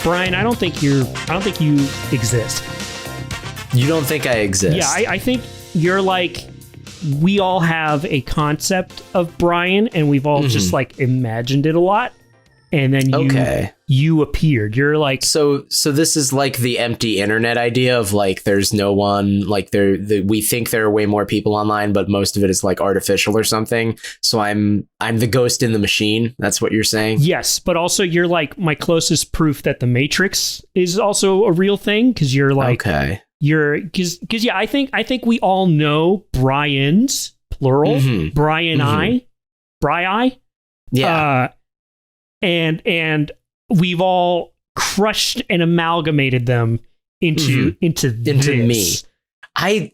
Brian, I don't think you exist. You don't think I exist? Yeah, I think you're like, we all have a concept of Brian, and we've all just like imagined it a lot, and then you appeared. You're like, so this is like the empty internet idea of like there's no one, like we think there are way more people online, but most of it is like artificial or something. So I'm the ghost in the machine. That's what you're saying? Yes, but also you're like my closest proof that the Matrix is also a real thing, because you're like, okay. Because yeah, I think we all know Brian's plural, Brian Bri. Yeah. And we've all crushed and amalgamated them into me. I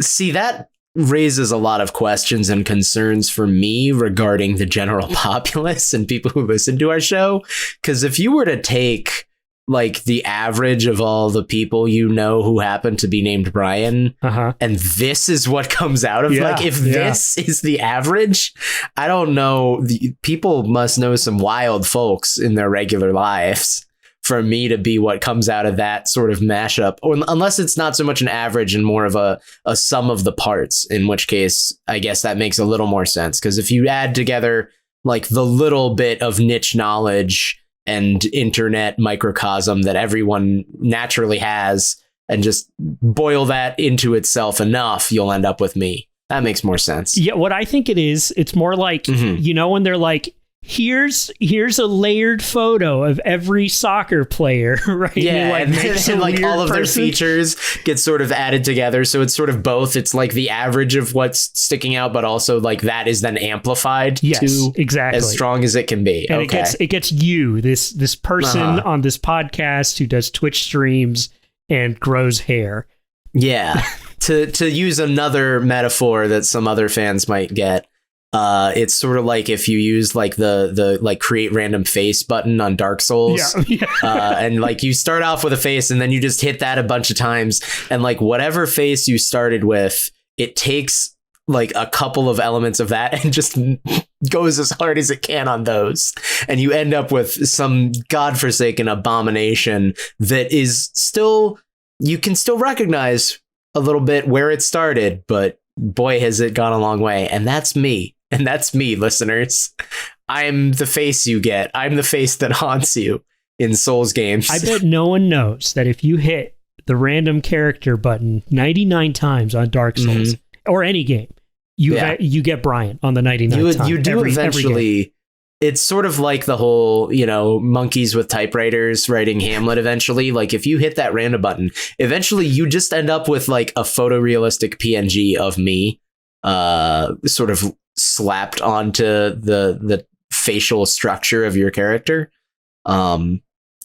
see that raises a lot of questions and concerns for me regarding the general populace and people who listen to our show. Because if you were to take like the average of all the people you know who happen to be named Brian, and this is what comes out of like, if this is the average, I don't know. People must know some wild folks in their regular lives for me to be what comes out of that sort of mashup, or unless it's not so much an average and more of a sum of the parts, in which case I guess that makes a little more sense. Because if you add together like the little bit of niche knowledge and internet microcosm that everyone naturally has, and just boil that into itself enough, you'll end up with me. That makes more sense. Yeah, what I think it is, it's more like, you know, when they're like, here's a layered photo of every soccer player, right? Yeah, and like all of their features get sort of added together. So it's sort of both. It's like the average of what's sticking out, but also like that is then amplified to exactly as strong as it can be. And it gets you, this person on this podcast who does Twitch streams and grows hair. Yeah. To use another metaphor that some other fans might get, it's sort of like if you use like the like create random face button on Dark Souls, and like you start off with a face and then you just hit that a bunch of times, and like whatever face you started with, it takes like a couple of elements of that and just goes as hard as it can on those, and you end up with some godforsaken abomination that is still, you can still recognize a little bit where it started, but boy has it gone a long way. And that's me. And that's me, listeners. I'm the face you get. I'm the face that haunts you in Souls games. I bet no one knows that if you hit the random character button 99 times on Dark Souls or any game, you get Brian on the 99th time. You do eventually. It's sort of like the whole, you know, monkeys with typewriters writing Hamlet eventually. Like if you hit that random button, eventually you just end up with like a photorealistic PNG of me, sort of slapped onto the facial structure of your character.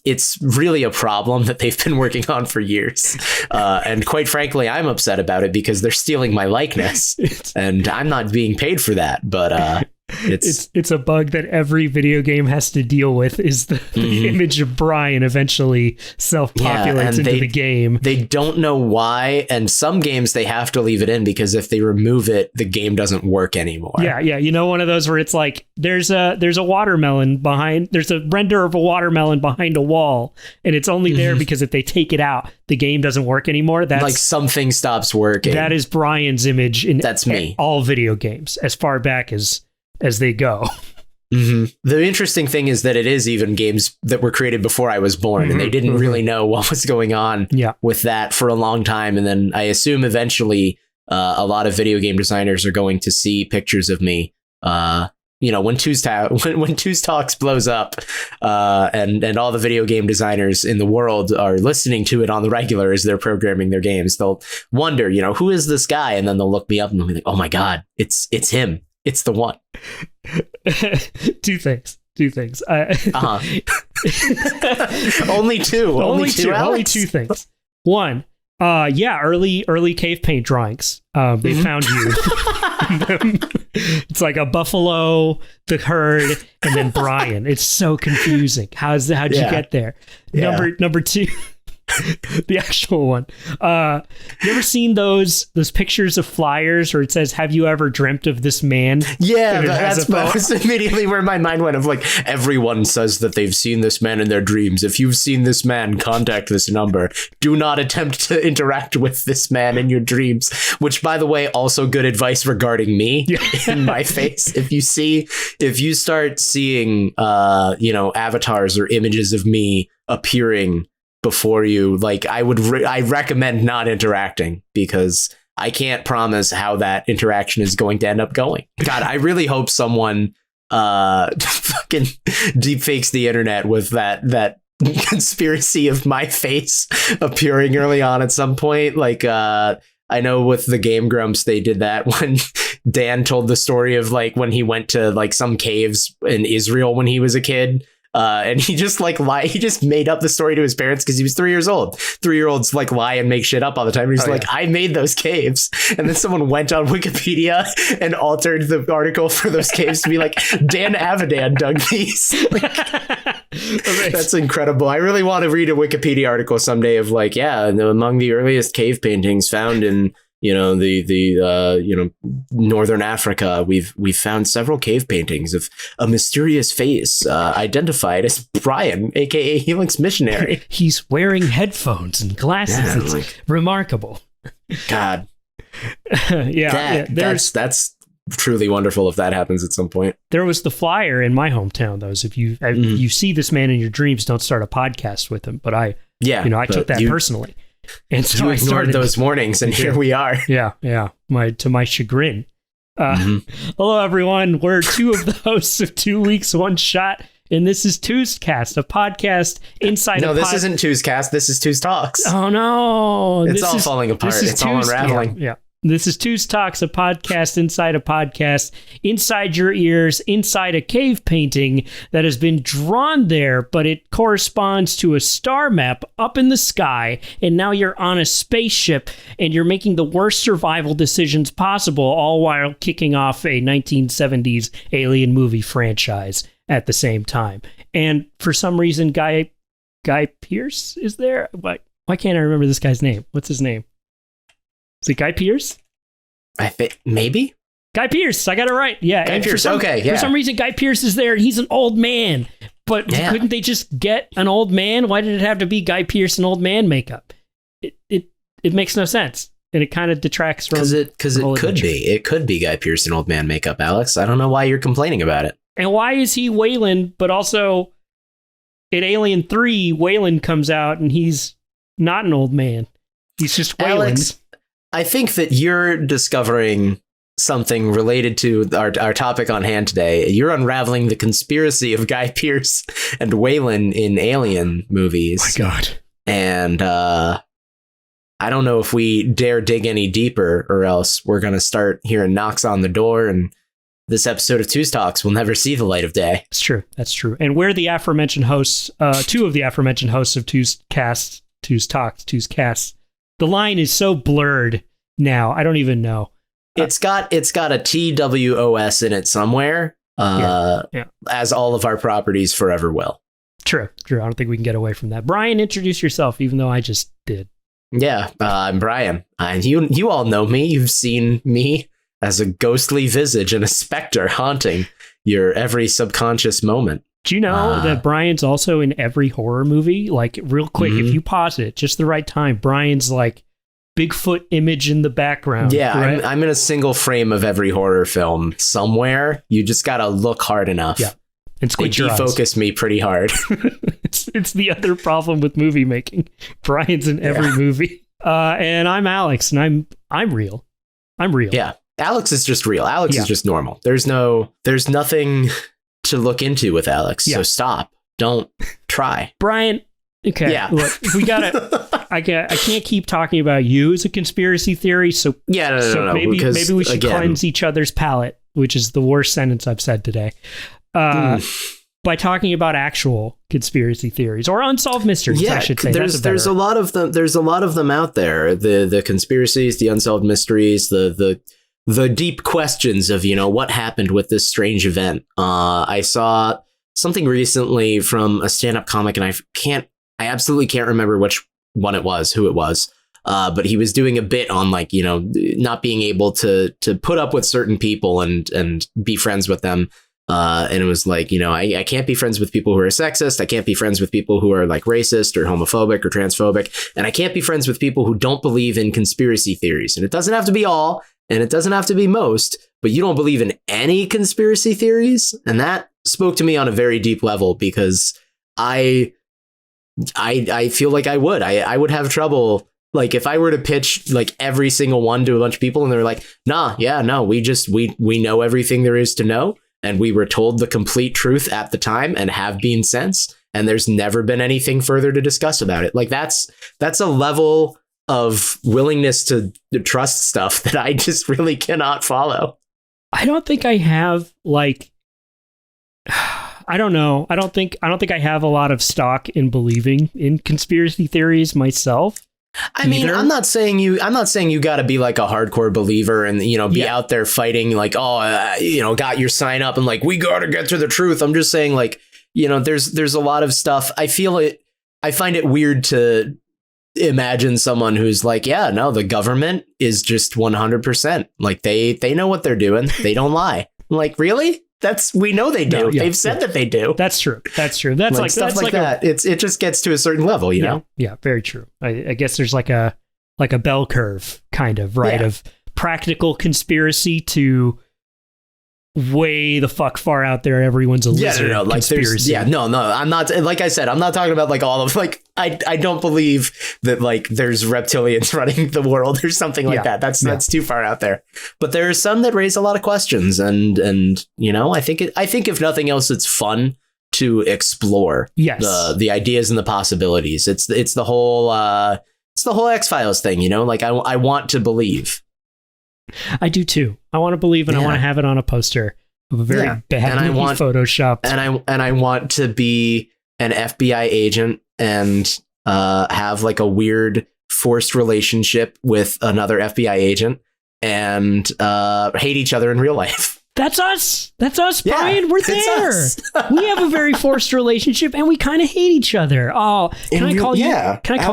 It's really a problem that they've been working on for years. And quite frankly, I'm upset about it because they're stealing my likeness and I'm not being paid for that. But it's a bug that every video game has to deal with, is the image of Brian eventually self-populates into the game. They don't know why, and some games they have to leave it in because if they remove it, the game doesn't work anymore. Yeah, you know, one of those where it's like there's a watermelon behind, there's a render of a watermelon behind a wall, and it's only there because if they take it out, the game doesn't work anymore. That's like something stops working. That is Brian's image in that's me. All video games, as far back as they go. The interesting thing is that it is even games that were created before I was born, and they didn't really know what was going on with that for a long time. And then I assume eventually a lot of video game designers are going to see pictures of me. You know, when TWOS Talks blows up, and all the video game designers in the world are listening to it on the regular as they're programming their games, they'll wonder, you know, who is this guy? And then they'll look me up and they'll be like, oh my God, it's him. It's the one. Two things. Only two things. One, early cave paint drawings. They found you. It's like a buffalo, the herd, and then Brian. It's so confusing. How'd you get there? Number two. The actual one. You ever seen those pictures of flyers where it says, "Have you ever dreamt of this man?" Yeah, that's immediately where my mind went of like, everyone says that they've seen this man in their dreams. If you've seen this man, contact this number. Do not attempt to interact with this man in your dreams. Which, by the way, also good advice regarding me in my face. If you start seeing, avatars or images of me appearing before you, like, I recommend not interacting, because I can't promise how that interaction is going to end up going. God, I really hope someone fucking deepfakes the internet with that conspiracy of my face appearing early on at some point. Like, I know with the Game Grumps, they did that when Dan told the story of like when he went to like some caves in Israel when he was a kid. And he just he just made up the story to his parents because he was 3 years old. 3-year-olds like lie and make shit up all the time. And he's I made those caves. And then someone went on Wikipedia and altered the article for those caves to be like, Dan Avidan dug these. That's incredible. I really want to read a Wikipedia article someday of like, among the earliest cave paintings found in Northern Africa, we've found several cave paintings of a mysterious face identified as Brian, aka Helix Missionary. He's wearing headphones and glasses. It's remarkable. God. That's truly wonderful if that happens at some point. There was the flyer in my hometown, though. So if you see this man in your dreams, don't start a podcast with him. But I took that personally. And so I ignored those warnings, and here we are. Yeah. To my chagrin. Hello, everyone. We're two of the hosts of 2 Weeks, One Shot, and this is TWOS, a podcast inside. No, this isn't TWOS. This is TWOS Talks. Oh no, it's all falling apart. It's all unraveling. Yeah. This is TWOS Talks, a podcast, inside your ears, inside a cave painting that has been drawn there, but it corresponds to a star map up in the sky, and now you're on a spaceship, and you're making the worst survival decisions possible, all while kicking off a 1970s alien movie franchise at the same time. And for some reason, Guy Pearce is there? Why can't I remember this guy's name? What's his name? Is it Guy Pearce? I think maybe Guy Pearce. I got it right. Yeah, Guy Pearce. For some reason, Guy Pearce is there, and he's an old man. But couldn't they just get an old man? Why did it have to be Guy Pearce and old man makeup? It makes no sense, and it kind of detracts from because it could be Guy Pearce and old man makeup. Alex, I don't know why you're complaining about it. And why is he Wayland? But also, in Alien 3, Wayland comes out, and he's not an old man. He's just Wayland. Alex, I think that you're discovering something related to our topic on hand today. You're unraveling the conspiracy of Guy Pearce and Wayland in Alien movies. Oh my God. And I don't know if we dare dig any deeper, or else we're going to start hearing knocks on the door, and this episode of TWOS Talks will never see the light of day. It's true. That's true. And we're the aforementioned hosts, two of the aforementioned hosts of TWOS Talks, TWOS Casts. The line is so blurred now. I don't even know. It's got a TWOS in it somewhere, as all of our properties forever will. True. I don't think we can get away from that. Brian, introduce yourself, even though I just did. Yeah, I'm Brian. You all know me. You've seen me as a ghostly visage and a specter haunting your every subconscious moment. Do you know that Brian's also in every horror movie? Like, real quick, if you pause it just the right time, Brian's like Bigfoot image in the background. Yeah, right? I'm in a single frame of every horror film somewhere. You just got to look hard enough. Yeah. And squint your eyes. Defocus me pretty hard. It's the other problem with movie making. Brian's in every movie. And I'm Alex, and I'm real. I'm real. Yeah. Alex is just real. Alex is just normal. There's nothing to look into with Alex. So stop. Don't try. Brian. Okay. Yeah. Look, we gotta. I can't keep talking about you as a conspiracy theory. So no. Maybe we should cleanse each other's palate, which is the worst sentence I've said today. By talking about actual conspiracy theories or unsolved mysteries, I should say. There's a lot of them. There's a lot of them out there. The conspiracies, the unsolved mysteries, the deep questions of, what happened with this strange event. I saw something recently from a stand-up comic, and I absolutely can't remember which one it was, who it was. But he was doing a bit on like, you know, not being able to put up with certain people and be friends with them. And it was like, you know, I can't be friends with people who are sexist. I can't be friends with people who are like racist or homophobic or transphobic. And I can't be friends with people who don't believe in conspiracy theories. And it doesn't have to be all, and it doesn't have to be most, but you don't believe in any conspiracy theories. And that spoke to me on a very deep level, because I feel like I would have trouble. Like if I were to pitch like every single one to a bunch of people and they're like, we know everything there is to know. And we were told the complete truth at the time and have been since. And there's never been anything further to discuss about it. Like that's a level of willingness to trust stuff that I just really cannot follow. I don't think I have like, I don't know. I don't think I have a lot of stock in believing in conspiracy theories myself. I mean, I'm not saying you got to be like a hardcore believer and, you know, be out there fighting like, you know, got your sign up and like, we got to get to the truth. I'm just saying, like, you know, there's a lot of stuff. I find it weird to imagine someone who's like, yeah, no, the government is just 100%. Like they know what they're doing. They don't lie. I'm like, really? We know they do. No, yeah, they've said that they do. That's true. That's like stuff that's like that. It just gets to a certain level, you know? Yeah, very true. I guess there's like a bell curve kind of, right? Yeah. Of practical conspiracy to way the fuck far out there. Everyone's a lizard. No, like conspiracy. No, I'm not, like I said, I'm not talking about like all of like, I don't believe that like there's reptilians running the world or something like that. That's too far out there. But there are some that raise a lot of questions, and you know, I think if nothing else, it's fun to explore the ideas and the possibilities. It's the whole X-Files thing, you know, like I want to believe. I do too. I want to believe, and I want to have it on a poster of a very badly photoshopped. And I want to be an FBI agent and have like a weird forced relationship with another FBI agent and hate each other in real life. That's us. That's us, Brian. We're there. We have a very forced relationship, and we kind of hate each other. Oh, can I call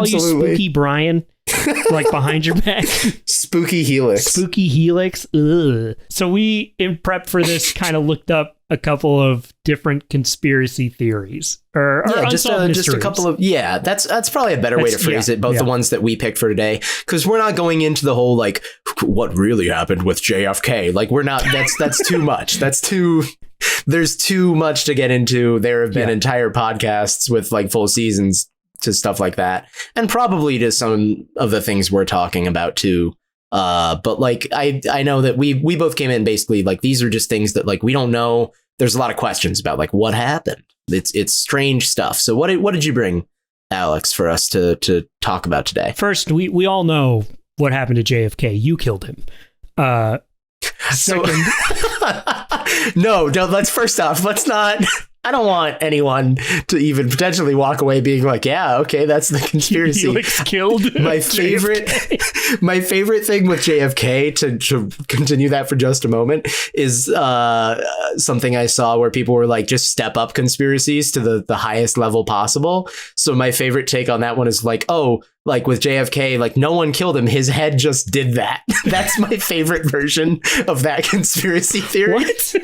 you Spooky Brian? Like behind your back. Spooky Helix. Ugh. So we, in prep for this, kind of looked up a couple of different conspiracy theories or just a couple of that's probably a better way to phrase it. Both the ones that we picked for today, because we're not going into the whole like what really happened with JFK. Like we're not. That's too much. There's too much to get into. There have been entire podcasts with like full seasons to stuff like that, and probably to some of the things we're talking about too. But like I know that we both came in basically like these are just things that like we don't know. There's a lot of questions about like what happened. It's strange stuff. So what did you bring, Alex, for us to talk about today? First, we all know what happened to JFK. You killed him. Second, no. Let's first off. Let's not. I don't want anyone to even potentially walk away being like, yeah, okay, that's the conspiracy. Helix killed my favorite thing with JFK, to continue that for just a moment, is something I saw where people were like, just step up conspiracies to the highest level possible. So my favorite take on that one is like, oh, like with JFK, like no one killed him. His head just did that. That's my favorite version of that conspiracy theory. What?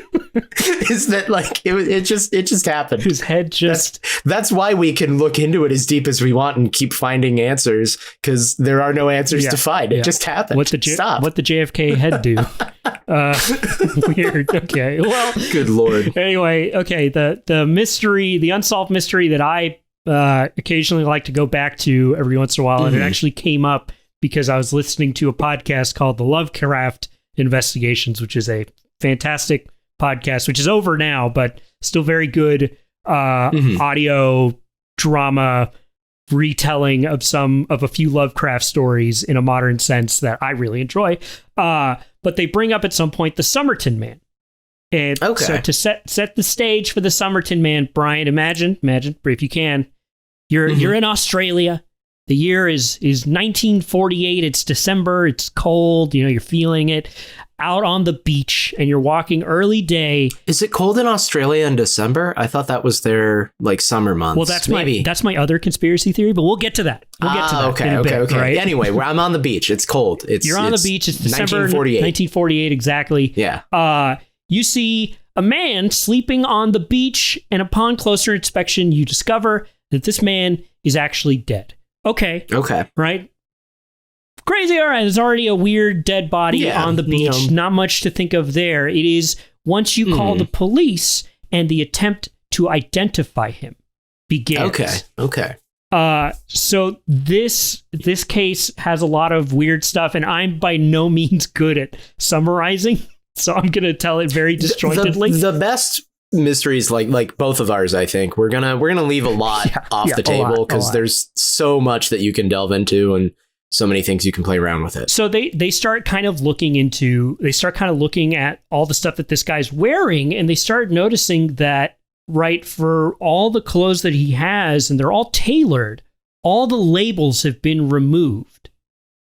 Is that like it just happened. His head just. That's why we can look into it as deep as we want and keep finding answers, because there are no answers to find. It just happened. What the JFK head do? Weird. Okay. Well. Good Lord. Anyway. Okay. The mystery, the unsolved mystery that I occasionally like to go back to every once in a while, and it actually came up because I was listening to a podcast called The Lovecraft Investigations, which is a fantastic podcast, which is over now, but still very good audio drama retelling of a few Lovecraft stories in a modern sense that I really enjoy. But they bring up at some point the Somerton Man. And so to set the stage for the Somerton Man, Brian, imagine if you can, you're in Australia. The year is 1948. It's December. It's cold. You know, you're feeling it. Out on the beach, and you're walking early day. Is it cold in Australia in December? I thought that was their like summer months. Well, that's my other conspiracy theory, but we'll get to that. Okay. Right? Anyway, I'm on the beach. It's cold. You're on the beach. It's December 1948 exactly. Yeah. You see a man sleeping on the beach, and upon closer inspection, you discover that this man is actually dead. Okay. Right? Crazy. All right. There's already a weird dead body on the beach. You know. Not much to think of there. It is once you call the police and the attempt to identify him begins. Okay. So this case has a lot of weird stuff, and I'm by no means good at summarizing, so I'm going to tell it very disjointedly. The best mysteries, like both of ours, I think we're gonna leave a lot off the table because there's so much that you can delve into and so many things you can play around with it. So they start kind of looking at all the stuff that this guy's wearing, and they start noticing that, right, for all the clothes that he has, and they're all tailored, all the labels have been removed.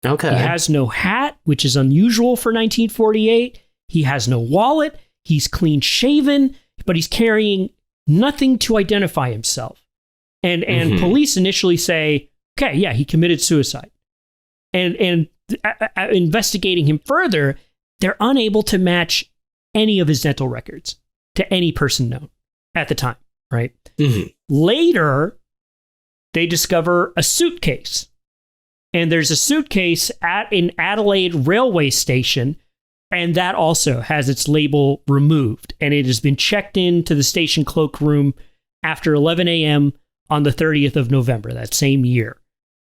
Okay. He has no hat, which is unusual for 1948. He has no wallet. He's clean shaven, but he's carrying nothing to identify himself. And police initially say, okay, yeah, he committed suicide. And investigating him further, they're unable to match any of his dental records to any person known at the time, right? Mm-hmm. Later, they discover a suitcase. And there's a suitcase at an Adelaide railway station, and that also has its label removed. And it has been checked into the station cloakroom after 11 a.m. on the 30th of November, that same year.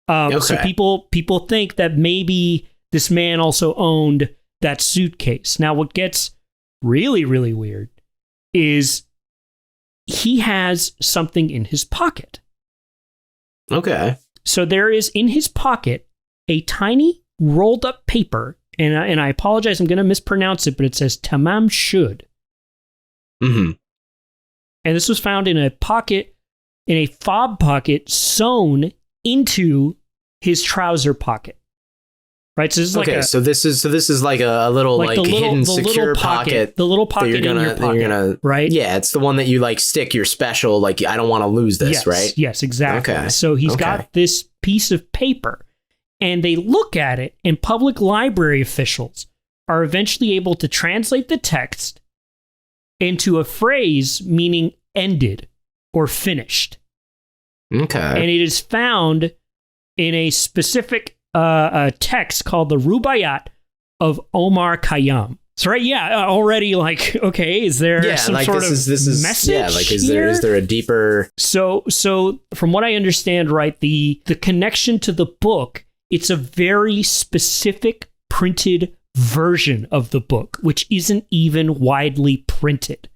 So people think that maybe this man also owned that suitcase. Now, what gets really, really weird is he has something in his pocket. Okay. So there is in his pocket a tiny rolled up paper, and I apologize, I'm going to mispronounce it, but it says Tamam Shud. Mm-hmm. And this was found in a fob pocket sewn into his trouser pocket. Right, so this is this is like a little hidden secure pocket. The little pocket in your pocket, right? Yeah, it's the one that you like stick your special, like, I don't want to lose this, right? Yes, exactly. Okay. So he's got this piece of paper, and they look at it, and public library officials are eventually able to translate the text into a phrase meaning ended or finished. Okay. And it is found in a specific text called the Rubaiyat of Omar Khayyam. So already like, okay, is there some like sort of message? Yeah, like is there a deeper? So from what I understand, right, the connection to the book, it's a very specific printed version of the book, which isn't even widely printed.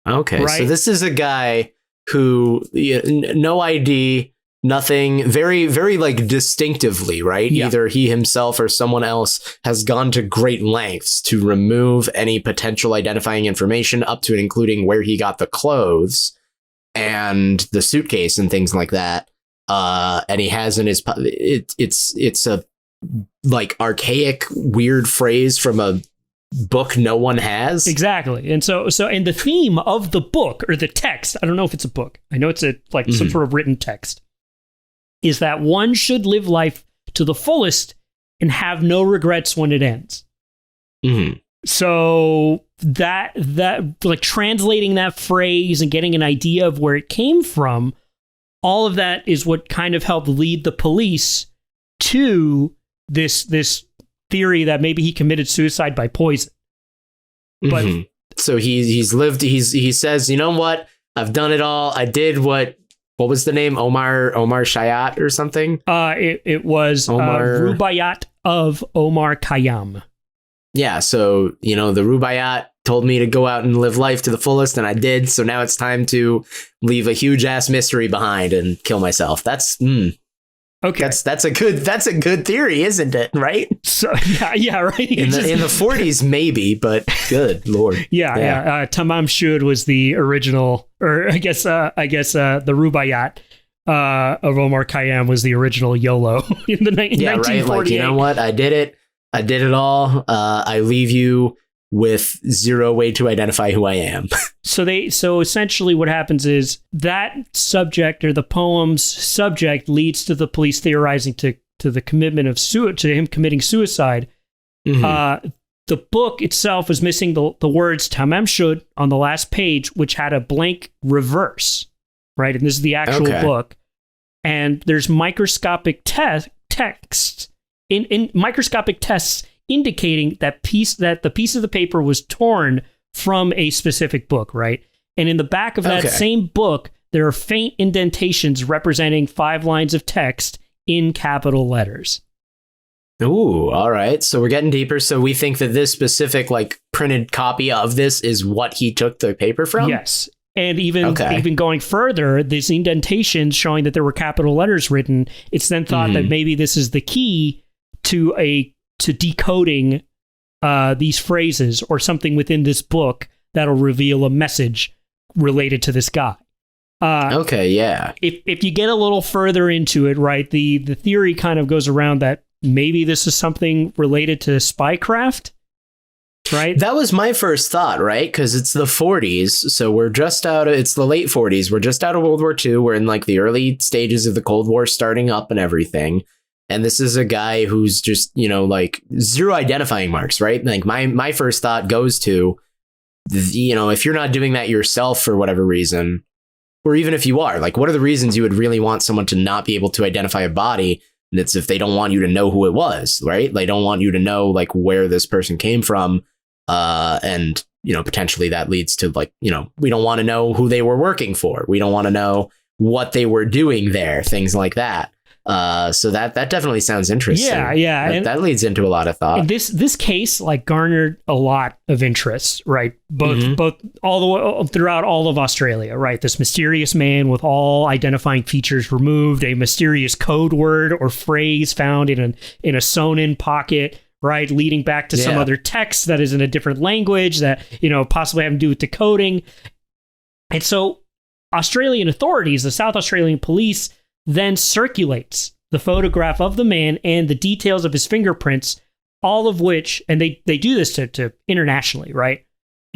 Okay, right? So this is a guy who no ID. Nothing, very, very like distinctively, right? Yeah. Either he himself or someone else has gone to great lengths to remove any potential identifying information, up to and including where he got the clothes and the suitcase and things like that. And he has in his it's a like archaic, weird phrase from a book no one has. Exactly. And so and the theme of the book, or the text, I don't know if it's a book, I know it's some sort of written text, is that one should live life to the fullest and have no regrets when it ends. Mm-hmm. So that like translating that phrase and getting an idea of where it came from, all of that is what kind of helped lead the police to this theory that maybe he committed suicide by poison. Mm-hmm. But so he says, you know what? I've done it all. I did what was the name? Omar Shayat or something? It was Rubaiyat of Omar Khayyam. Yeah, so, the Rubaiyat told me to go out and live life to the fullest, and I did. So now it's time to leave a huge ass mystery behind and kill myself. That's okay. That's a good theory, isn't it? Right? So yeah, right. In the 40s, maybe, but good Lord. Yeah. Tamam Shud was the original, or I guess the Rubaiyat of Omar Khayyam was the original YOLO in the 1948. Right. Like, you know what? I did it. I did it all. I leave you with zero way to identify who I am. So essentially what happens is that subject, or the poem's subject, leads to the police theorizing to the commitment of to him committing suicide. Mm-hmm. The book itself was missing the words Tamam Shud on the last page, which had a blank reverse, right? And this is the actual book. And there's microscopic text in microscopic tests indicating that the piece of the paper was torn from a specific book, right? And in the back of that same book, there are faint indentations representing 5 lines of text in capital letters. Ooh, all right. So we're getting deeper. So we think that this specific like printed copy of this is what he took the paper from? Yes. And even going further, these indentations showing that there were capital letters written, it's then thought that maybe this is the key to decoding these phrases or something within this book that'll reveal a message related to this guy. If you get a little further into it, right, the theory kind of goes around that maybe this is something related to spycraft, right? That was my first thought, right? Because it's the 40s, so it's the late 40s. We're just out of World War II. We're in like the early stages of the Cold War starting up and everything. And this is a guy who's just, like zero identifying marks, right? Like my first thought goes to, if you're not doing that yourself for whatever reason, or even if you are, like, what are the reasons you would really want someone to not be able to identify a body? And it's if they don't want you to know who it was, right? They don't want you to know like where this person came from. And, potentially that leads to like, we don't want to know who they were working for. We don't want to know what they were doing there, things like that. So that definitely sounds interesting. Yeah. That leads into a lot of thought. And this case like garnered a lot of interest, right? Both all the way throughout all of Australia, right? This mysterious man with all identifying features removed, a mysterious code word or phrase found in a sewn-in pocket, right, leading back to some other text that is in a different language that possibly having to do with decoding. And so Australian authorities, the South Australian police, then circulates the photograph of the man and the details of his fingerprints, all of which, and they do this to internationally, right?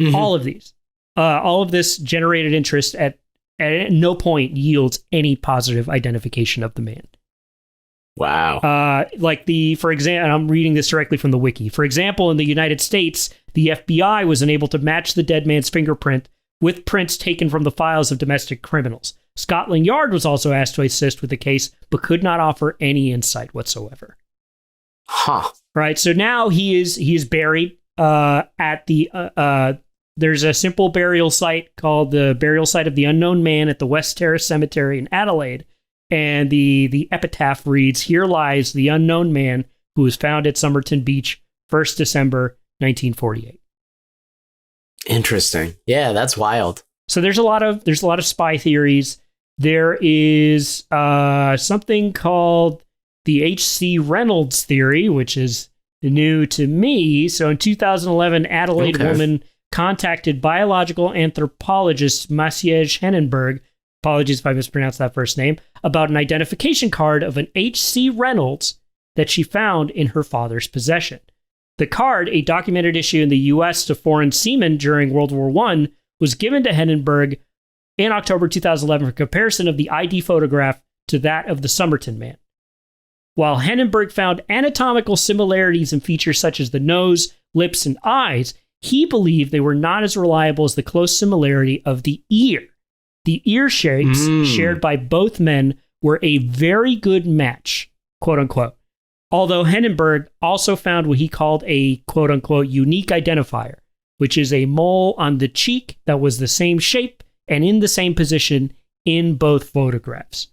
Mm-hmm. All of this generated interest at no point yields any positive identification of the man. Wow. For example, I'm reading this directly from the wiki. For example, in the United States, the FBI was unable to match the dead man's fingerprint with prints taken from the files of domestic criminals. Scotland Yard was also asked to assist with the case, but could not offer any insight whatsoever. Huh. Right. So now he is buried at the. There's a simple burial site called the Burial Site of the Unknown Man at the West Terrace Cemetery in Adelaide, and the epitaph reads, "Here lies the unknown man who was found at Somerton Beach, 1st December 1948." Interesting. Yeah, that's wild. So there's a lot of spy theories. There is something called the H.C. Reynolds theory, which is new to me. So in 2011, Adelaide woman contacted biological anthropologist Maciej Hennenberg, apologies if I mispronounced that first name, about an identification card of an H.C. Reynolds that she found in her father's possession. The card, a documented issue in the U.S. to foreign seamen during World War I, was given to Hennenberg in October 2011 for comparison of the ID photograph to that of the Somerton man. While Hennenberg found anatomical similarities in features such as the nose, lips, and eyes, he believed they were not as reliable as the close similarity of the ear. The ear shapes shared by both men were a very good match, quote unquote. Although Hennenberg also found what he called a quote unquote unique identifier, which is a mole on the cheek that was the same shape and in the same position in both photographs.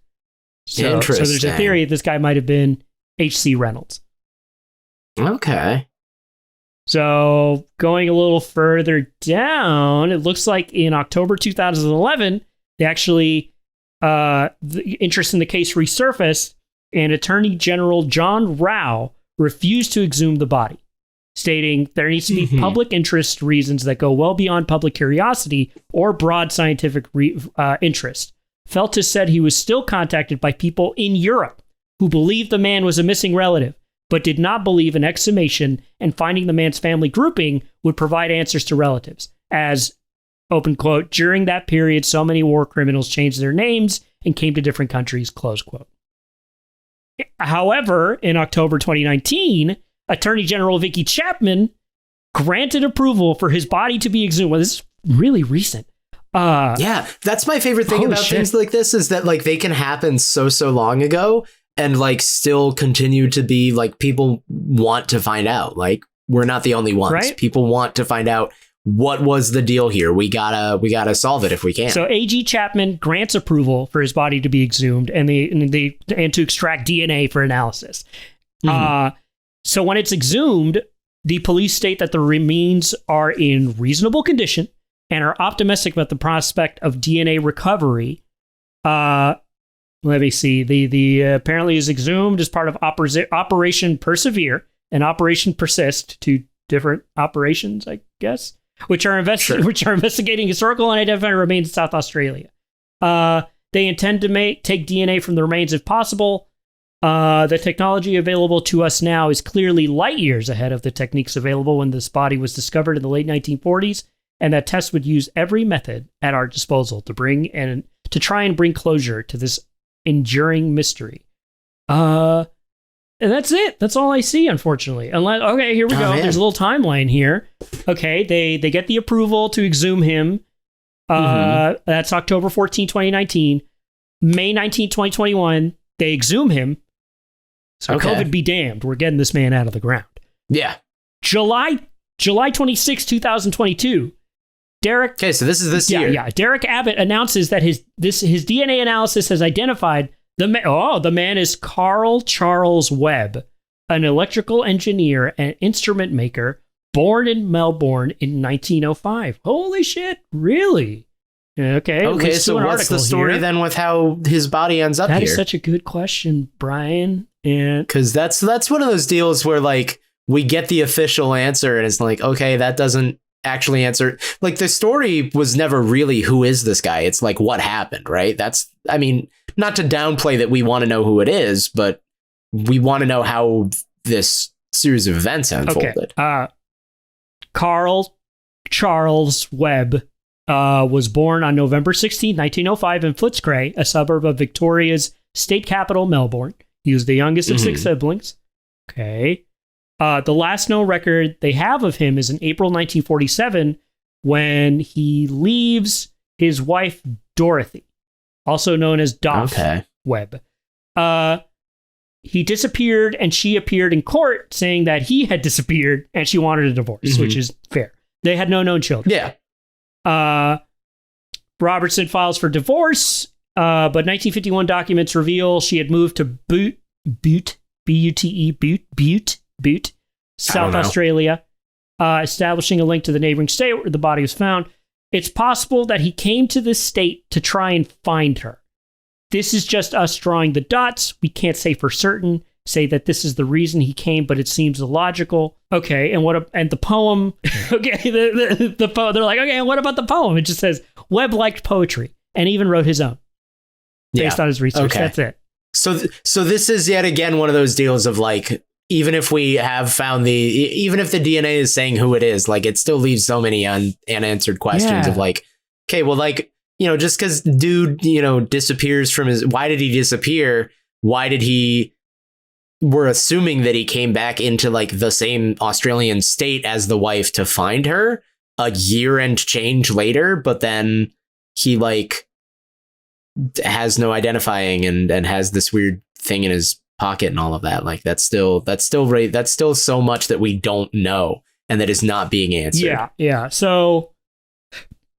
So there's a theory that this guy might have been H.C. Reynolds. Okay. So going a little further down, it looks like in October 2011, they actually, the interest in the case resurfaced, and Attorney General John Rao refused to exhume the body, stating there needs to be public interest reasons that go well beyond public curiosity or broad scientific interest. Feltus said he was still contacted by people in Europe who believed the man was a missing relative, but did not believe an exhumation and finding the man's family grouping would provide answers to relatives. As, open quote, during that period, so many war criminals changed their names and came to different countries, close quote. However, in October 2019, Attorney General Vicky Chapman granted approval for his body to be exhumed. Well, this is really recent. Yeah, that's my favorite thing about things like this is that like they can happen so long ago and like still continue to be like people want to find out. Like we're not the only ones. Right? People want to find out what was the deal here. We gotta solve it if we can. So AG Chapman grants approval for his body to be exhumed and to extract DNA for analysis. So when it's exhumed, the police state that the remains are in reasonable condition and are optimistic about the prospect of DNA recovery. Let me see. The apparently is exhumed as part of Operation Persevere and Operation Persist, two different operations, I guess, which are investigating historical and identified remains in South Australia. They intend to take DNA from the remains if possible. The technology available to us now is clearly light years ahead of the techniques available when this body was discovered in the late 1940s, and that tests would use every method at our disposal to try and bring closure to this enduring mystery. And that's it. That's all I see, unfortunately. Okay, here we go. Man. There's a little timeline here. Okay, they get the approval to exhume him. That's October 14, 2019. May 19, 2021, they exhume him. So COVID be damned. We're getting this man out of the ground. Yeah. July 26, 2022. Derek. Okay, so this is this year. Yeah. Derek Abbott announces that his DNA analysis has identified the man is Carl Charles Webb, an electrical engineer and instrument maker born in Melbourne in 1905. Holy shit! Really? Okay. Okay. So what's the story then with how his body ends up here? That is such a good question, Brian. And because that's one of those deals where like we get the official answer and it's like, okay, that doesn't actually answer. Like the story was never really who is this guy. It's like what happened, right? I mean, not to downplay that we want to know who it is, but we want to know how this series of events unfolded. Okay. Carl Charles Webb was born on November 16, 1905 in Footscray, a suburb of Victoria's state capital, Melbourne. He was the youngest of six siblings. Okay. The last known record they have of him is in April 1947 when he leaves his wife, Dorothy, also known as Doff Webb. He disappeared and she appeared in court saying that he had disappeared and she wanted a divorce, which is fair. They had no known children. Yeah. Robertson files for divorce, but 1951 documents reveal she had moved to Butte, Butte, South Australia, establishing a link to the neighboring state where the body was found. It's possible that he came to this state to try and find her. This is just us drawing the dots. We can't say for certain, say that this is the reason he came, but it seems illogical. Okay, and the poem, okay, the poem, they're like, okay, and what about the poem? It just says, Webb liked poetry and even wrote his own based on his research. That's it. So this is yet again one of those deals of like, even if we have found even if the DNA is saying who it is, like it still leaves so many unanswered questions of like, okay, well, like, you know, just because dude, disappears from why did he disappear? We're assuming that he came back into like the same Australian state as the wife to find her a year and change later, but then he like has no identifying and has this weird thing in his pocket and all of that. Like that's still so much that we don't know and that is not being answered. Yeah. So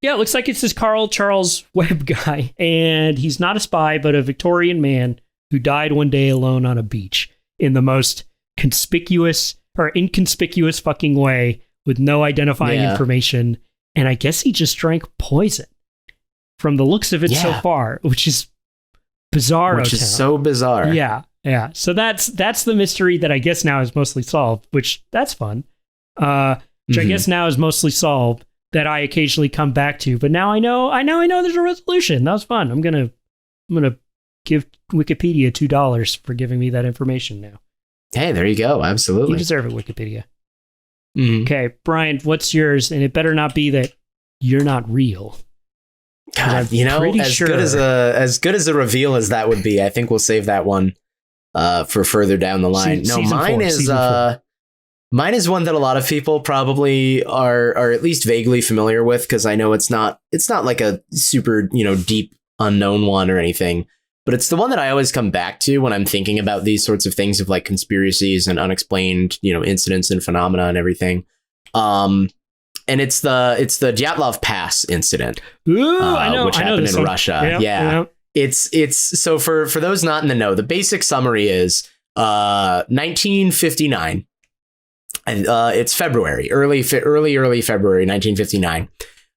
it looks like it's this Carl Charles Webb guy, and he's not a spy, but a Victorian man who died one day alone on a beach in the most inconspicuous fucking way with no identifying information. And I guess he just drank poison from the looks of it so far, which is bizarre. Which is so bizarre. Yeah. So that's the mystery that I guess now is mostly solved, which that's fun. Which I guess now is mostly solved, that I occasionally come back to. But now I know there's a resolution. That was fun. I'm gonna I'm going to give Wikipedia $2 for giving me that information now. Hey, there you go. Absolutely. You deserve it, Wikipedia. Mm-hmm. Okay, Brian, what's yours? And it better not be that you're not real. God, as good as a reveal as that would be, I think we'll save that one for further down the line. Mine is one that a lot of people probably are at least vaguely familiar with, because I know it's not like a super, deep unknown one or anything, but it's the one that I always come back to when I'm thinking about these sorts of things of like conspiracies and unexplained, incidents and phenomena and everything. And it's the Dyatlov Pass incident, which happened in Russia. Yeah. It's so for those not in the know, the basic summary is 1959. It's February, early February 1959.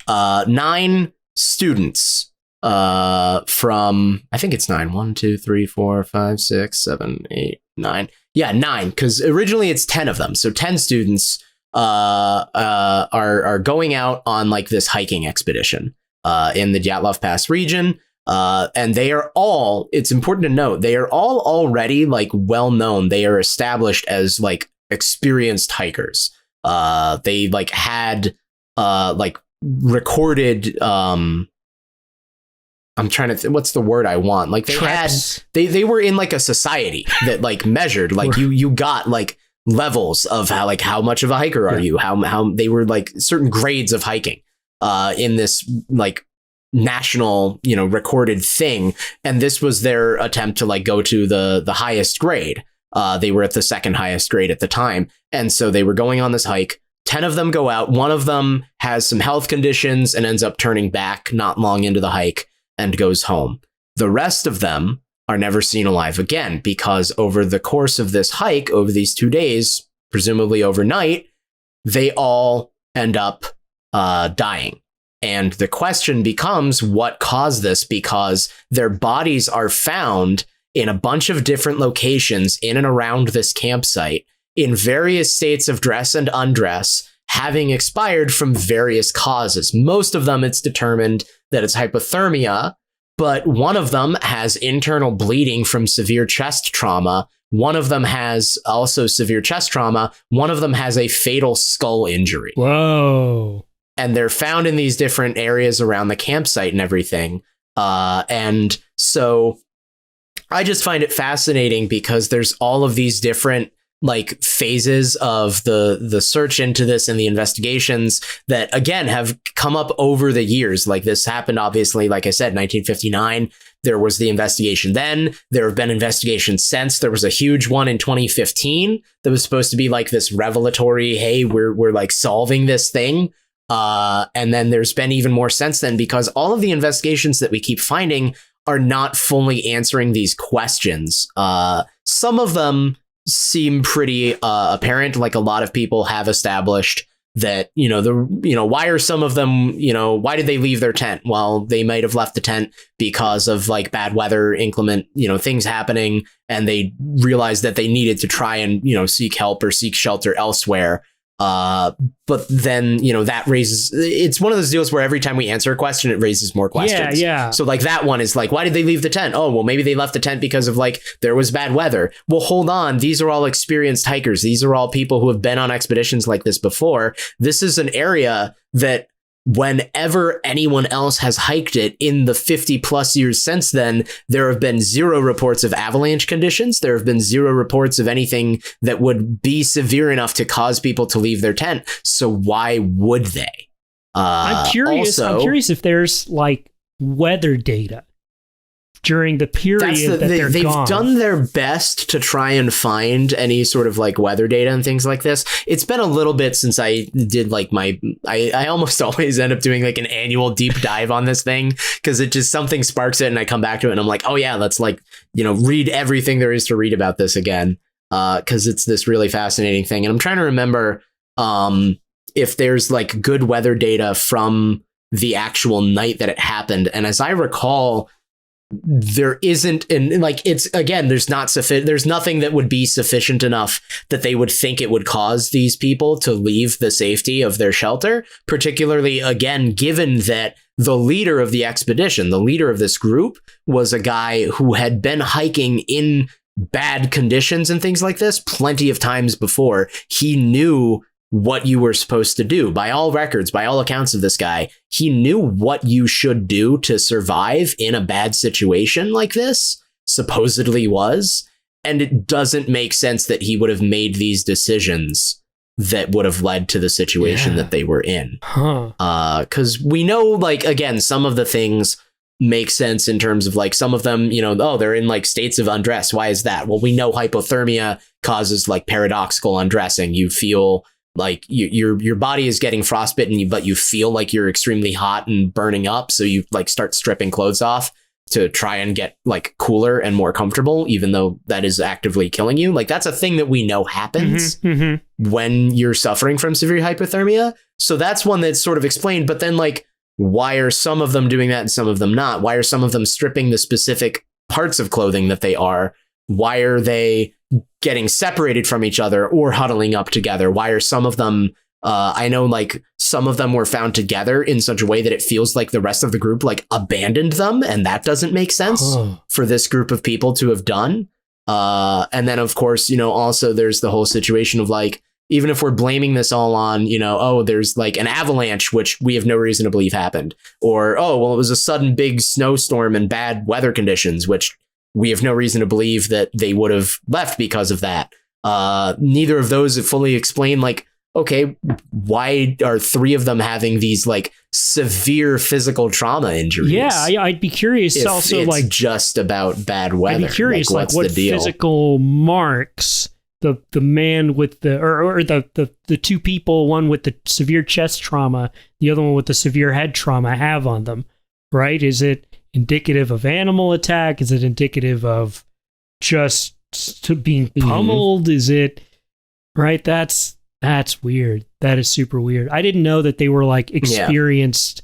9 students from, I think it's 9. 1, 2, 3, 4, 5, 6, 7, 8, 9. Yeah, 9, because originally it's 10 of them. So 10 students are going out on like this hiking expedition in the Dyatlov Pass region. And they are all, it's important to note, they are all already like well known. They are established as like experienced hikers. They like had like recorded I'm trying to what's the word I want? Like they were in like a society that like measured like you got like levels of how much of a hiker are you? How they were like certain grades of hiking in this like national, recorded thing. And this was their attempt to like go to the highest grade. They were at the second highest grade at the time. And so they were going on this hike. 10 of them go out. One of them has some health conditions and ends up turning back not long into the hike and goes home. The rest of them are never seen alive again, because over the course of this hike, over these 2 days, presumably overnight, they all end up dying. And the question becomes, what caused this? Because their bodies are found in a bunch of different locations in and around this campsite in various states of dress and undress, having expired from various causes. Most of them, it's determined that it's hypothermia, but one of them has internal bleeding from severe chest trauma. One of them has also severe chest trauma. One of them has a fatal skull injury. Whoa. And they're found in these different areas around the campsite and everything. And so I just find it fascinating because there's all of these different like phases of the search into this and the investigations that, again, have come up over the years. Like this happened, obviously, like I said, 1959. There was the investigation then. There have been investigations since. There was a huge one in 2015 that was supposed to be like this revelatory, hey, we're like solving this thing. And then there's been even more since then, because all of the investigations that we keep finding are not fully answering these questions. Some of them seem pretty apparent. Like a lot of people have established that, why are some of them, why did they leave their tent? Well, they might have left the tent because of like bad weather, inclement, things happening. And they realized that they needed to try and, seek help or seek shelter elsewhere. But then, that raises, it's one of those deals where every time we answer a question, it raises more questions. Yeah. So like that one is like, why did they leave the tent? Oh, well, maybe they left the tent because of like, there was bad weather. Well, hold on. These are all experienced hikers. These are all people who have been on expeditions like this before. This is an area that whenever anyone else has hiked it in the 50 plus years since then, there have been 0 reports of avalanche conditions. There have been 0 reports of anything that would be severe enough to cause people to leave their tent. So why would they? I'm curious if there's like weather data during the period they've gone. Done their best to try and find any sort of like weather data and things like this. It's been a little bit since I did like I almost always end up doing like an annual deep dive on this thing, because it just something sparks it and I come back to it and I'm like, oh yeah, let's like, read everything there is to read about this again. Because it's this really fascinating thing. And I'm trying to remember if there's like good weather data from the actual night that it happened. And as I recall, there isn't, and like, it's, again, there's nothing that would be sufficient enough that they would think it would cause these people to leave the safety of their shelter, particularly, again, given that the leader of the expedition, the leader of this group, was a guy who had been hiking in bad conditions and things like this plenty of times before. He knew what you were supposed to do. By all records, by all accounts of this guy, he knew what you should do to survive in a bad situation like this, supposedly was. And it doesn't make sense that he would have made these decisions that would have led to the situation that they were in. Because we know, like, again, some of the things make sense in terms of, like, some of them, you know, oh, they're in like states of undress. Why is that? Well, we know hypothermia causes like paradoxical undressing. You feel like your body is getting frostbitten, but you feel like you're extremely hot and burning up. So you like start stripping clothes off to try and get like cooler and more comfortable, even though that is actively killing you. Like, that's a thing that we know happens when you're suffering from severe hypothermia. So that's one that's sort of explained. But then, like, why are some of them doing that and some of them not? Why are some of them stripping the specific parts of clothing that they are? Why are they getting separated from each other or huddling up together? Why are some of them, I know, like, some of them were found together in such a way that it feels like the rest of the group like abandoned them, and that doesn't make sense for this group of people to have done. And then, of course, you know, also there's the whole situation of, like, even if we're blaming this all on, you know, oh, there's like an avalanche, which we have no reason to believe happened, or, oh, well, it was a sudden big snowstorm and bad weather conditions, which we have no reason to believe that they would have left because of that. Neither of those have fully explained, like, okay, why are three of them having these like severe physical trauma injuries? Yeah, I'd be curious. If also, it's like, just about bad weather. I'd be curious, like what's what the deal? physical marks the man with the or the two people, one with the severe chest trauma, the other one with the severe head trauma, have on them, right? Is it indicative of animal attack? Is it indicative of just being pummeled? Is it, right? That's weird. That is super weird. I didn't know that they were like experienced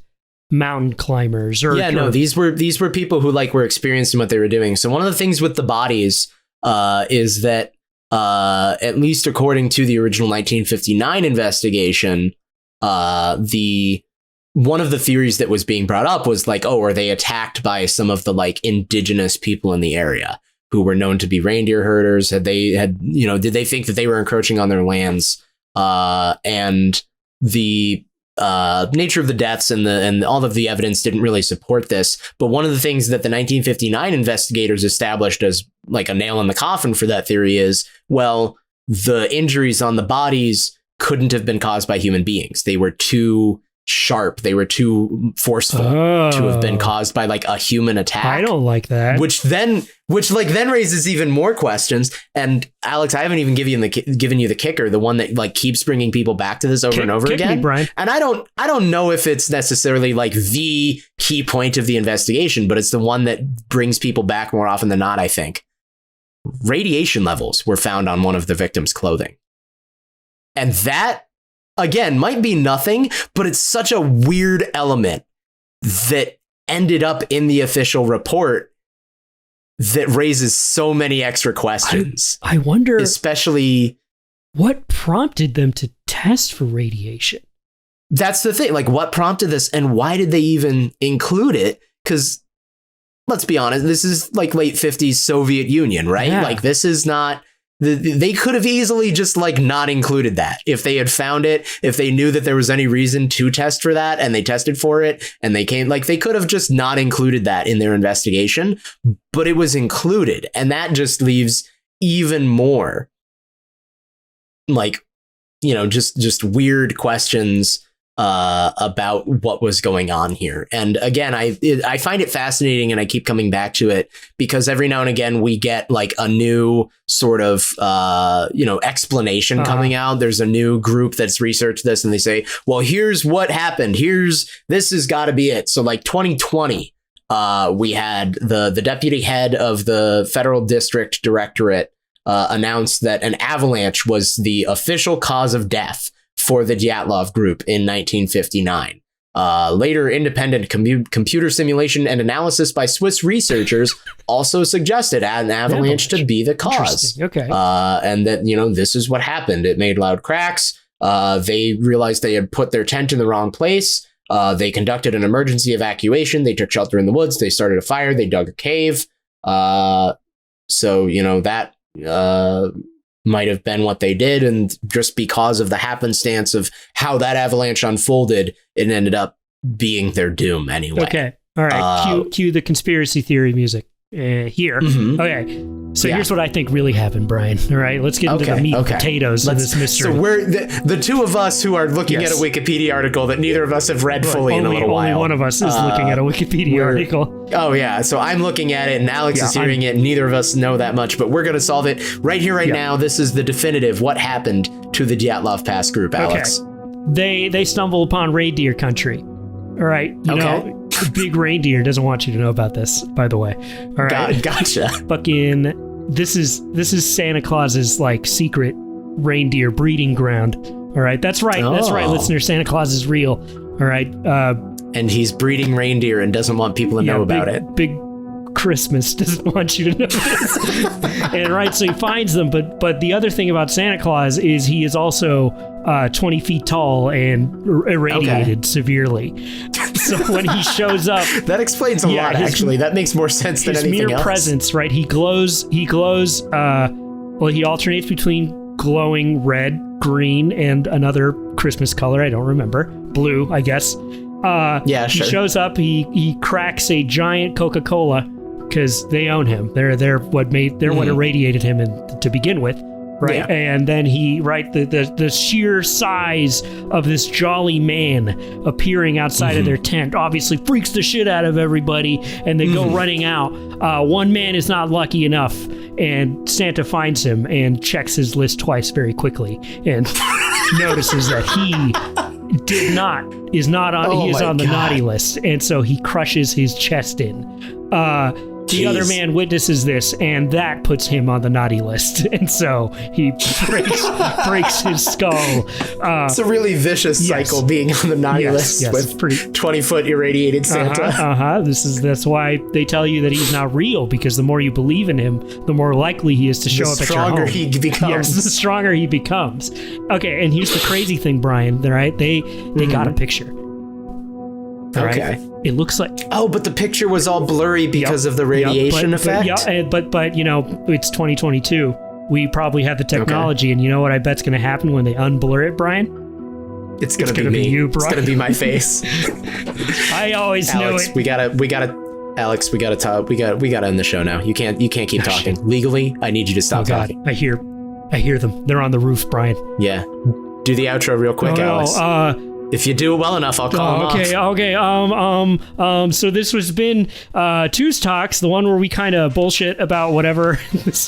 mountain climbers. No, these were people who like were experienced in what they were doing. So one of the things with the bodies is that at least according to the original 1959 investigation, one of the theories that was being brought up was like, oh, are they attacked by some of the like indigenous people in the area who were known to be reindeer herders? Did they think that they were encroaching on their lands? And the nature of the deaths and all of the evidence didn't really support this. But one of the things that the 1959 investigators established as like a nail in the coffin for that theory is, well, the injuries on the bodies couldn't have been caused by human beings. They were too sharp. They were too forceful to have been caused by like a human attack. I don't like that. Which then raises even more questions. And Alex, I haven't even given you the kicker, the one that like keeps bringing people back to this over and over again. Me, Brian. And I don't know if it's necessarily like the key point of the investigation, but it's the one that brings people back more often than not, I think. Radiation levels were found on one of the victims' clothing. And that, again, might be nothing, but it's such a weird element that ended up in the official report that raises so many extra questions. I wonder, especially, what prompted them to test for radiation? That's the thing. Like, what prompted this, and why did they even include it? Because let's be honest, this is like late 50s Soviet Union, right? Yeah. Like, this is not. They could have easily just like not included that if they had found it, if they knew that there was any reason to test for that and they tested for it and they could have just not included that in their investigation, but it was included. And that just leaves even more like, you know, just weird questions about what was going on here. And again, I find it fascinating, and I keep coming back to it because every now and again we get like a new sort of explanation coming out. There's a new group that's researched this, and they say, well, here's what happened. This has got to be it. So like 2020, we had the deputy head of the Federal District Directorate announced that an avalanche was the official cause of death for the Dyatlov group in 1959. Later, independent computer simulation and analysis by Swiss researchers also suggested an avalanche to be the cause. Okay. And that, this is what happened. It made loud cracks. They realized they had put their tent in the wrong place. They conducted an emergency evacuation. They took shelter in the woods. They started a fire. They dug a cave. So, that might have been what they did. And just because of the happenstance of how that avalanche unfolded, it ended up being their doom anyway. Okay. All right. Cue the conspiracy theory music here. Mm-hmm. Okay. So here's what I think really happened, Brian. All right. Let's get into the meat and potatoes of this mystery. So we're the two of us who are looking at a Wikipedia article that neither of us have read fully in a little while. Only one of us is looking at a Wikipedia article. Oh, yeah. So I'm looking at it and Alex is hearing it. And neither of us know that much, but we're going to solve it right here, right now. This is the definitive what happened to the Dyatlov Pass group, Alex. Okay. They stumble upon reindeer country. All right. You know, Big Reindeer doesn't want you to know about this, by the way. All right. Gotcha. Fucking, this is Santa Claus's like secret reindeer breeding ground. All right. That's right. That's right, listener. Santa Claus is real. All right. And he's breeding reindeer and doesn't want people to know about it. Big Christmas doesn't want you to know this. And so he finds them. But the other thing about Santa Claus is he is also 20 feet tall and irradiated severely. So when he shows up, that explains a lot. Actually, that makes more sense than anything else. His mere presence, right? He glows. He alternates between glowing red, green, and another Christmas color. I don't remember. Blue, I guess. Sure. He shows up. He cracks a giant Coca-Cola because they own him. They're what irradiated him to begin with. Right. Yeah. And then the sheer size of this jolly man appearing outside of their tent obviously freaks the shit out of everybody, and they go running out. One man is not lucky enough, and Santa finds him and checks his list twice very quickly and notices that he is on the naughty list, and so he crushes his chest in. The other man witnesses this, and that puts him on the naughty list, and so he breaks his skull. It's a really vicious cycle being on the naughty list with 20-foot irradiated Santa. That's why they tell you that he's not real, because the more you believe in him, the more likely he is to show up at your home. The stronger he becomes. Yes, the stronger he becomes. Okay, and here's the crazy thing, Brian. Right? They got a picture. Okay. Right? It looks like... Oh, but the picture was all blurry because of the radiation effect? But it's 2022. We probably have the technology, and you know what I bet's going to happen when they unblur it, Brian? It's going to be me. You, Brian. It's going to be my face. I always knew it. Alex, we gotta talk. We gotta end the show now. You can't keep talking. Legally, I need you to stop talking. I hear them. They're on the roof, Brian. Yeah. Do the outro real quick, Alex. If you do it well enough, I'll call him off. Okay. So this has been TWOS Talks, the one where we kind of bullshit about whatever.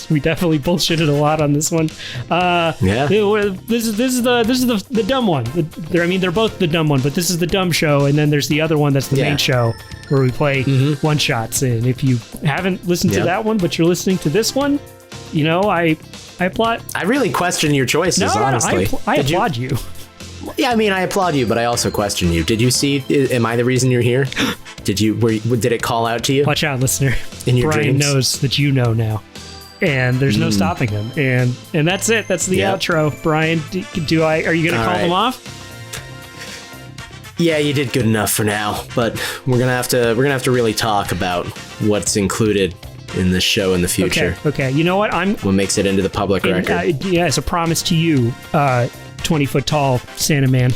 We definitely bullshitted a lot on this one. This is the dumb one. They're both the dumb one, but this is the dumb show, and then there's the other one that's the main show where we play one shots. And if you haven't listened to that one, but you're listening to this one, I applaud. I really question your choices, honestly. I applaud you. Yeah, I mean, I applaud you, but I also question you. Did you see? Am I the reason you're here? Did it call out to you? Watch out, listener. In your Brian dreams? knows that you know now, and there's no stopping him. And that's it. That's the outro. Brian, are you gonna call them off? Yeah, you did good enough for now, but we're gonna have to really talk about what's included in this show in the future. Okay. You know what? What makes it into the public record? As a promise to you, 20-foot tall Santa Man,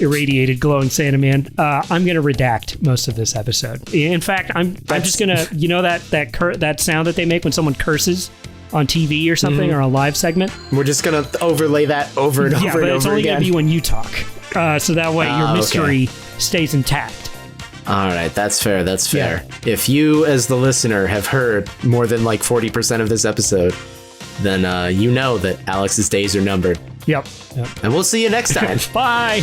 irradiated glowing Santa Man. I'm gonna redact most of this episode. In fact, I'm just gonna, that sound that they make when someone curses on TV or something, or a live segment. We're just gonna overlay that over and over and over again. Yeah, but it's only gonna be when you talk, so that way your mystery stays intact. All right, that's fair. Yeah. If you, as the listener, have heard more than like 40% of this episode, then you know that Alex's days are numbered. Yep. And we'll see you next time. Bye.